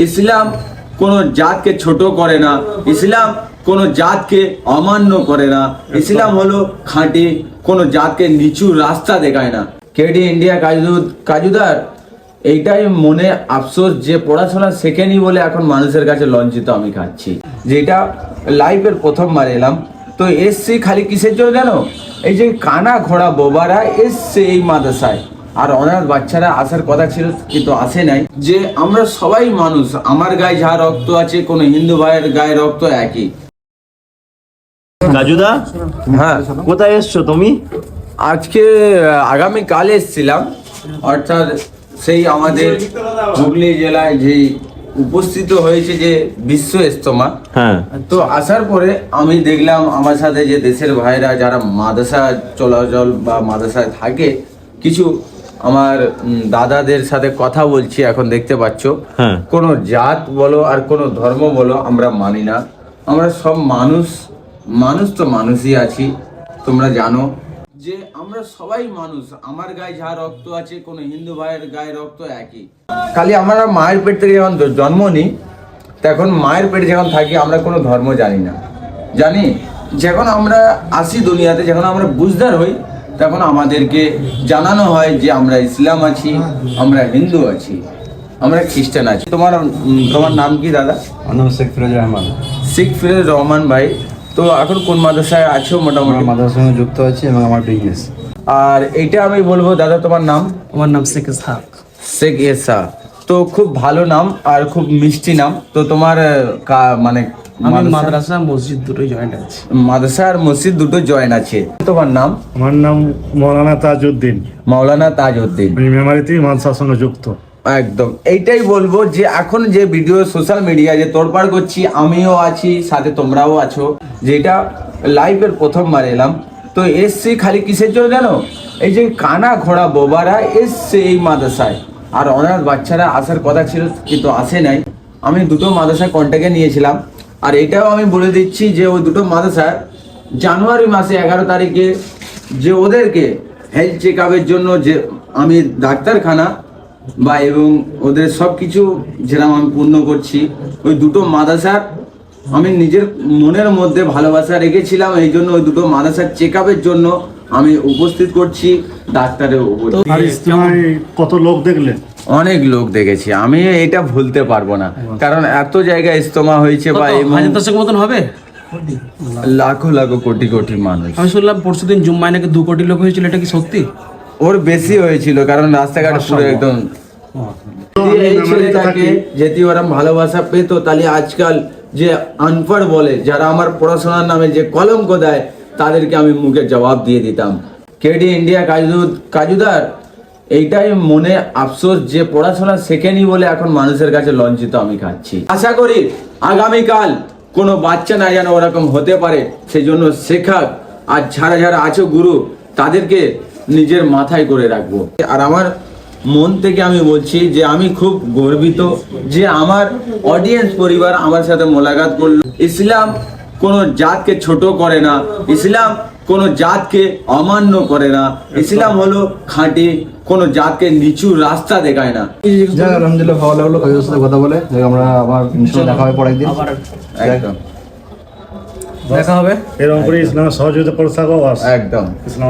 ইসলাম কোনো জাতকে ছোট করে না, ইসলাম কোনো জাতকে অমান্য করে না, ইসলাম হলো খাঁটি, কোনো জাতকে নিচু রাস্তা দেখায় না। কেডি ইন্ডিয়া কাজুদার এইটাই মনে আফসোস যে পড়াশোনা শেখেনি বলে এখন মানুষের কাছে লঞ্চিত আমি খাচ্ছি। যেটা লাইফের প্রথমবার এলাম, তো এসছি খালি কিসের জন্য জানো? এই যে কানা ঘোড়া বোবারা এসছে এই মাদ্রাসায়, আর অনাথ বাচ্চারা আসার কথা ছিল কিন্তু আসে নাই। যে আমরা সবাই মানুষ, আমার গায়ে যা রক্ত আছে কোনো হিন্দু ভাইয়ের গায়ে রক্ত একই। কাজুদা, হ্যাঁ, কোথায় এসছো তুমি? আজকে আগামী কাল এসছিলাম, অর্থাৎ সেই আমাদের হুগলি জেলায় যে উপস্থিত হয়েছে যে বিশ্ব ইজতেমা, হ্যাঁ, তো আসার পরে আমি দেখলাম আমার সাথে যে দেশের ভাইরা যারা মাদ্রাসা চলাচল বা মাদ্রাসায় থাকে, কিছু আমার দাদাদের সাথে কথা বলছি। এখন দেখতে পাচ্ছ হ্যাঁ। কোনো জাত বলো আর কোনো ধর্ম বলো আমরা মানি না, আমরা সব মানুষ তো মানুষই আছি। তোমরা জানো যে আমরা সবাই মানুষ, আমার গায়ে যা রক্ত আছে কোনো হিন্দু ভাইয়ের গায়ে রক্ত একই। খালি আমরা মায়ের পেট থেকে যখন জন্ম নিই, তখন মায়ের পেটে যখন থাকি আমরা কোনো ধর্ম জানি না, জানি যখন আমরা আসি দুনিয়াতে, যখন আমরা বুঝদার হই, তখন আমাদেরকে জানানো হয় যে আমরা ইসলাম আছি, আমরা হিন্দু আছি, আমরা খ্রিস্টান আছি। তোমার নাম কি দাদা? আমার নাম শেখ ফিরোজ রহমান। শেখ ফিরোজ রহমান ভাই, তো এখন কোন মাদ্রাসায় আছো? মোটামুটি মাদ্রাসার সঙ্গে যুক্ত আছি এবং আমার বিজনেস। আর এইটা আমি বলবো দাদা, তোমার নাম? আমার নাম শেখ ইসহাক। শেখ ইসা, তো খুব ভালো নাম আর খুব মিষ্টি নাম। তো তোমার মানে আমি মাদ্রাসা মসজিদ দুটোই জয়েন্ট আছি। মাদ্রাসা আর মসজিদ দুটো জয়েন আছে। তোমার নাম? আমার নাম মৌলানা তাজউদ্দিন। মাওলানা তাজউদ্দিন। আমি মেমারিতেই মাদ্রাসার সঙ্গে যুক্ত। একদম, এইটাই বলবো যে এখন যে ভিডিও সোশ্যাল মিডিয়া যে তোড়পাড় করছি, আমিও আছি সাথে, তোমরাও আছো। যেটা লাইফের প্রথমবার এলাম, তো এসছি খালি কিসের জন্য জানো? এই যে কানা ঘোড়া বোবারা এসছে এই মাদ্রাসায়, আর অনাথ বাচ্চারা আসার কথা ছিল কিন্তু আসে নাই। আমি দুটো মাদ্রাসা কন্ট্যাক্টে নিয়েছিলাম, আর এটাও আমি বলে দিচ্ছি যে ওই দুটো মাদ্রাসা জানুয়ারি মাসে 11 তারিখে যে ওদেরকে হেলথ চেক আপের জন্য যে আমি ডাক্তারখানা বা এবং ওদের সব কিছু যেরকম আমি পূর্ণ করছি, ওই দুটো মাদ্রাসার আমি নিজের মনের মধ্যে ভালোবাসা রেখেছিলাম, এই জন্য ওই দুটো মাদ্রাসার চেক আপের জন্য আমি উপস্থিত করছি ডাক্তারের উপর। আর ইজতেমায় কত লোক দেখলে? অনেক লোক দেখেছি, আমি এটা ভুলতে পারবো না, কারণ এত জায়গায় ইজতেমা হয়েছে বা হাজার দশেক মতন হবে, লাখো লাখো কোটি কোটি মানুষ। আমি শুনলাম পরশুদিন জুম্মায় নাকি 2 কোটি লোক হয়েছিল, এটা কি সত্যি? ওর বেশি হয়েছিল, কারণ রাস্তাঘাট পুরো একদম। যদি এই ছেলেটাকে যদি ওরা ভালোবাসা পেতো, তাহলে আজকাল যে আনপড় বলে যারা আমার পড়াশোনার নামে যে কলঙ্ক দেয়, তাদেরকে আমি মুখে জবাব দিয়ে দিতাম। কেডি ইন্ডিয়া কাজুদার এইটাই মনে আফসোস যে পড়াশোনা শেখেনি বলে এখন মানুষের কাছে লঞ্চিত আমি খাচ্ছি। আশা করি আগামীকাল কোনো বাচ্চা না যেন ওরকম হতে পারে, সেই জন্য শেখাক। আর যারা যারা আছো গুরু, তাদেরকে নিজের মাথায় করে রাখবো। আর আমার মন থেকে আমি বলছি যে আমি খুব গর্বিত যে আমার অডিয়েন্স পরিবার আমার সাথে মোলাকাত করলো। ইসলাম কোনো জাতকে ছোট করে না, ইসলাম কোনো জাতকে অমান্য করে না, ইসলাম হলো খাঁটি, কোনো জাতকে নিচু রাস্তা দেখায় না। আলহামদুলিল্লাহ ভালো লাগলো কাজের সাথে কথা বলে। আমরা আবার ইনশাআল্লাহ দেখা হবে পরের দিন। একদম দেখা হবে। এরকম করে ইসলামের সহযোগিতা করে থাকো। একদম। ইসলাম